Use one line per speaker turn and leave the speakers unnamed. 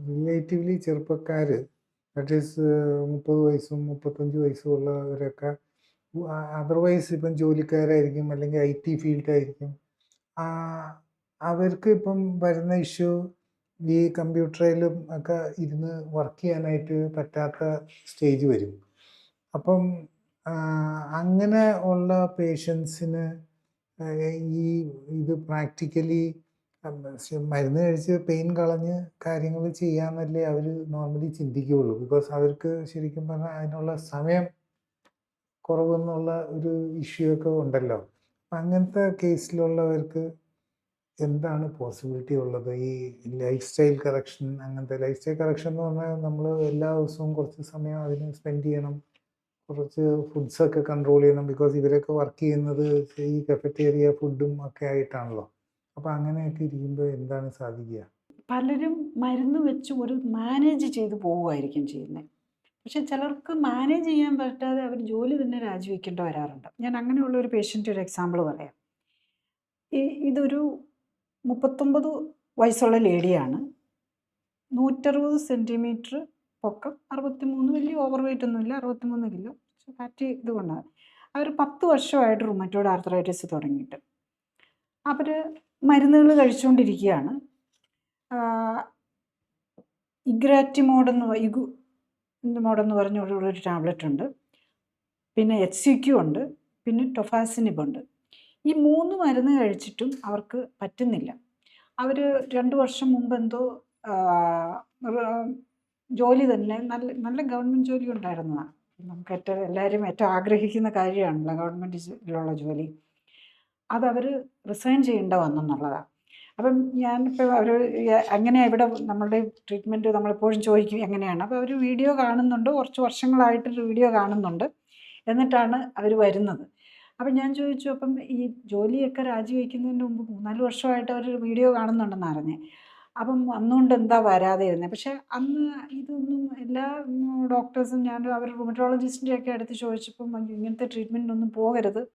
Relatively ചെറുപ്പക്കാർ, that is 30 വയസ്സും 35 വയസ്സും ഉള്ളവരൊക്കെ അതർവൈസ് ഇപ്പം ജോലിക്കാരായിരിക്കും, അല്ലെങ്കിൽ IT ഫീൽഡായിരിക്കും. അവർക്ക് ഇപ്പം വരുന്ന ഇഷ്യൂ ഈ കമ്പ്യൂട്ടറിലും ഒക്കെ ഇരുന്ന് വർക്ക് ചെയ്യാനായിട്ട് പറ്റാത്ത സ്റ്റേജ് വരും. അപ്പം അങ്ങനെ ഉള്ള പേഷ്യൻസിന് ഈ ഇത് പ്രാക്ടിക്കലി മരുന്ന് കഴിച്ച് പെയിൻ കളഞ്ഞ് കാര്യങ്ങൾ ചെയ്യാമെന്നല്ലേ അവർ നോർമലി ചിന്തിക്കുകയുള്ളൂ. ബിക്കോസ് അവർക്ക് ശരിക്കും പറഞ്ഞാൽ അതിനുള്ള സമയം കുറവെന്നുള്ള ഒരു ഇഷ്യൂ ഒക്കെ ഉണ്ടല്ലോ. അപ്പം അങ്ങനത്തെ കേസിലുള്ളവർക്ക് എന്താണ് പോസിബിലിറ്റി ഉള്ളത്? ഈ ലൈഫ് സ്റ്റൈൽ കറക്ഷൻ, അങ്ങനത്തെ ലൈഫ് സ്റ്റൈൽ കറക്ഷൻ എന്ന് പറഞ്ഞാൽ നമ്മൾ എല്ലാ ദിവസവും കുറച്ച് സമയം അതിന് സ്പെൻഡ് ചെയ്യണം, കുറച്ച് ഫുഡ്സൊക്കെ കൺട്രോൾ ചെയ്യണം. ബിക്കോസ് ഇവരൊക്കെ വർക്ക് ചെയ്യുന്നത് ഈ കഫറ്റേറിയ ഫുഡും ഒക്കെ ആയിട്ടാണല്ലോ. അപ്പോൾ അങ്ങനെയൊക്കെ ഇരിക്കുമ്പോൾ എന്താണ് സാധിക്കുക?
പലരും മരുന്ന് വെച്ച് ഒരു മാനേജ് ചെയ്ത് പോവുമായിരിക്കും ചെയ്യുന്നത്. പക്ഷെ ചിലർക്ക് മാനേജ് ചെയ്യാൻ പറ്റാതെ അവർ ജോലി തന്നെ രാജിവെക്കേണ്ടി വരാറുണ്ട്. ഞാൻ അങ്ങനെയുള്ള ഒരു പേഷ്യൻ്റ് ഒരു എക്സാമ്പിൾ പറയാം. ഇതൊരു 39 വയസ്സുള്ള ലേഡിയാണ്. 160 സെൻറ്റിമീറ്റർ പൊക്കം, 63, വലിയ ഓവർ വെയിറ്റ് ഒന്നുമില്ല, 63 കിലോ. ഫാറ്റി ഇതുകൊണ്ടാണ്. അവർ 10 വർഷമായിട്ട് റുമറ്റോയ്ഡ് ആർത്രൈറ്റിസ് തുടങ്ങിയിട്ട്. അവർ മരുന്നുകൾ കഴിച്ചുകൊണ്ടിരിക്കുകയാണ്. ഇഗ്രാറ്റിമോഡെന്ന് പറഞ്ഞൊരു ടാബ്ലറ്റ് ഉണ്ട്, പിന്നെ HCQ ഉണ്ട്, പിന്നെ ടൊഫാസിനിബ് ഉണ്ട്. ഈ 3 മരുന്ന് കഴിച്ചിട്ടും അവർക്ക് പറ്റുന്നില്ല. അവർ 2 വർഷം മുമ്പ് എന്തോ ജോലി തന്നെ നല്ല ഗവൺമെൻറ് ജോലി ഉണ്ടായിരുന്നതാണ്. നമുക്ക് എല്ലാവരും ഏറ്റവും ആഗ്രഹിക്കുന്ന കാര്യമാണല്ലോ ഗവൺമെൻറ്റിലുള്ള ജോലി. അതവർ റിസൈൻ ചെയ്യേണ്ട വന്നെന്നുള്ളതാണ്. അപ്പം ഞാനിപ്പോൾ അവർ എങ്ങനെയാണ് ഇവിടെ നമ്മളുടെ ട്രീറ്റ്മെൻറ്റ് നമ്മളെപ്പോഴും ചോദിക്കും എങ്ങനെയാണ്. അപ്പോൾ അവർ വീഡിയോ കാണുന്നുണ്ട്, കുറച്ച് വർഷങ്ങളായിട്ടൊരു വീഡിയോ കാണുന്നുണ്ട്, എന്നിട്ടാണ് അവർ വരുന്നത്. അപ്പം ഞാൻ ചോദിച്ചു, അപ്പം ഈ ജോലിയൊക്കെ രാജിവെക്കുന്നതിന് മുമ്പ് 3-4 വർഷമായിട്ട് അവർ വീഡിയോ കാണുന്നുണ്ടെന്ന് അറിഞ്ഞേ, അപ്പം അന്നുകൊണ്ട് എന്താ വരാതെ ഇരുന്നത്? പക്ഷേ അന്ന് ഇതൊന്നും എല്ലാ ഡോക്ടേഴ്സും, ഞാൻ അവർ റുമറ്റോളജിസ്റ്റിൻ്റെയൊക്കെ അടുത്ത് ചോദിച്ചപ്പം ഇങ്ങനത്തെ ട്രീറ്റ്മെൻറ്റിനൊന്നും പോകരുത്,